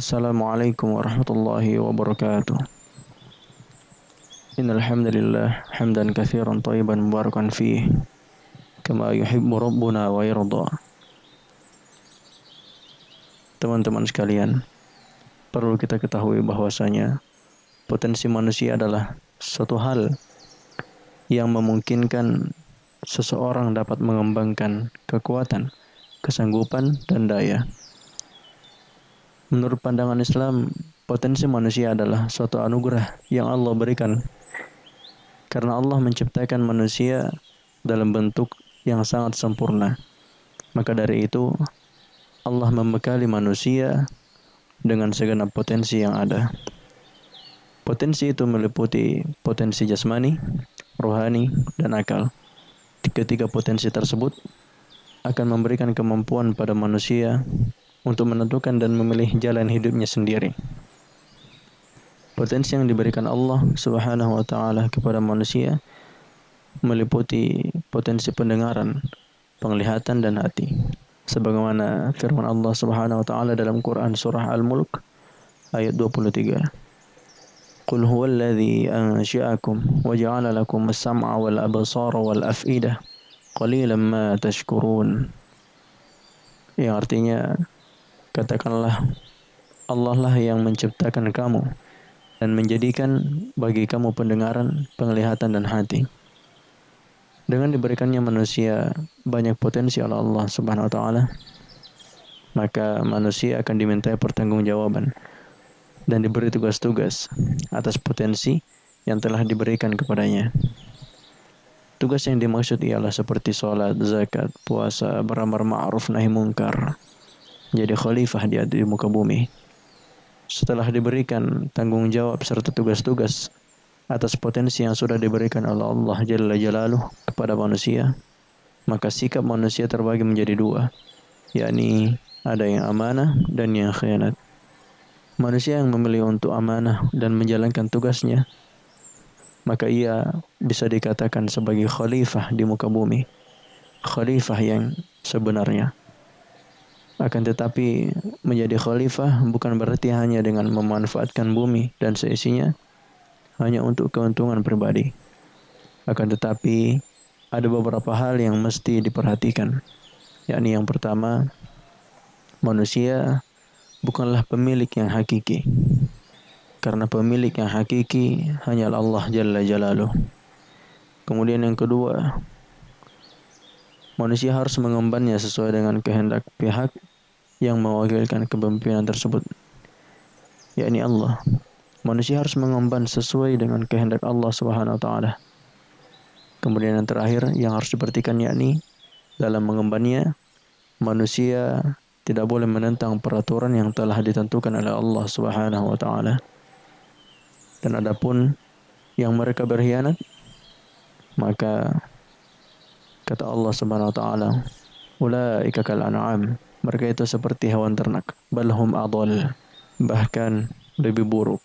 Assalamualaikum warahmatullahi wabarakatuh. Innal hamdalillah hamdan katsiran thayyiban mubarakan fihi kama yuhibbu rabbuna wa yarda. Teman-teman sekalian, perlu kita ketahui bahwasanya potensi manusia adalah suatu hal yang memungkinkan seseorang dapat mengembangkan kekuatan, kesanggupan dan daya. Menurut pandangan Islam, potensi manusia adalah suatu anugerah yang Allah berikan karena Allah menciptakan manusia dalam bentuk yang sangat sempurna. Maka dari itu, Allah membekali manusia dengan segenap potensi yang ada. Potensi itu meliputi potensi jasmani, rohani, dan akal. Ketiga potensi tersebut akan memberikan kemampuan pada manusia untuk menentukan dan memilih jalan hidupnya sendiri. Potensi yang diberikan Allah Subhanahu wa taala kepada manusia meliputi potensi pendengaran, penglihatan dan hati. Sebagaimana firman Allah Subhanahu wa taala dalam Quran surah Al-Mulk ayat 23. Qul huwallazi ansha'akum wa ja'ala lakum as-sam'a wal absara wal af'idah qalilan ma tashkurun. Yang artinya, katakanlah, Allah lah yang menciptakan kamu dan menjadikan bagi kamu pendengaran, penglihatan dan hati. Dengan diberikannya manusia banyak potensi oleh Allah Subhanahu wa taala, maka manusia akan dimintai pertanggungjawaban dan diberi tugas-tugas atas potensi yang telah diberikan kepadanya. Tugas yang dimaksud ialah seperti sholat, zakat, puasa, beramar ma'ruf nahi munkar, jadi khalifah di muka bumi. Setelah diberikan tanggung jawab serta tugas-tugas atas potensi yang sudah diberikan oleh Allah Jalla Jalaluh kepada manusia, maka sikap manusia terbagi menjadi dua, yakni ada yang amanah dan yang khianat. Manusia yang memilih untuk amanah dan menjalankan tugasnya, maka ia bisa dikatakan sebagai khalifah di muka bumi, khalifah yang sebenarnya. Akan tetapi menjadi khalifah bukan berarti hanya dengan memanfaatkan bumi dan seisinya hanya untuk keuntungan pribadi. Akan tetapi ada beberapa hal yang mesti diperhatikan, yakni yang pertama, manusia bukanlah pemilik yang hakiki, karena pemilik yang hakiki hanyalah Allah Jalla Jalaluh. Kemudian yang kedua, manusia harus mengembannya sesuai dengan kehendak pihak yang mewakilkan kepemimpinan tersebut, yakni Allah. Manusia harus mengemban sesuai dengan kehendak Allah Subhanahu wa taala. Kemudian yang terakhir yang harus diperhatikan, yakni dalam mengembannya manusia tidak boleh menentang peraturan yang telah ditentukan oleh Allah Subhanahu wa taala. Dan adapun yang mereka berkhianat, maka kata Allah Subhanahu wa taala, ulaika kal an'am, mereka itu seperti hewan ternak, balhum adall, bahkan lebih buruk.